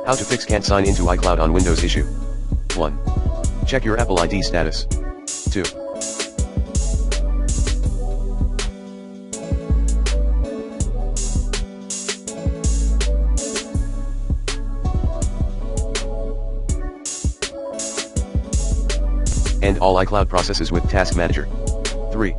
How to fix can't sign into iCloud on Windows issue. 1. Check your Apple ID status. 2. End all iCloud processes with Task Manager. 3.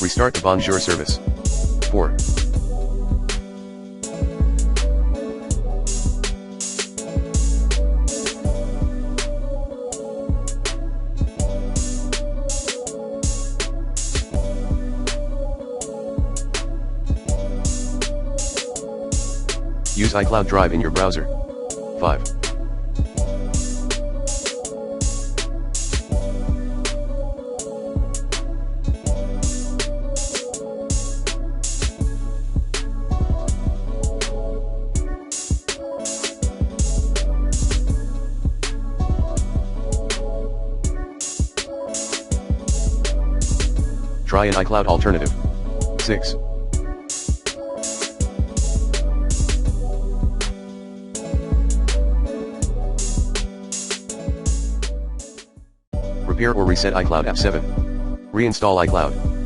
Restart the Bonjour service. 4. Use iCloud Drive in your browser. 5. Try an iCloud alternative. 6. Repair or reset iCloud app. 7. Reinstall iCloud.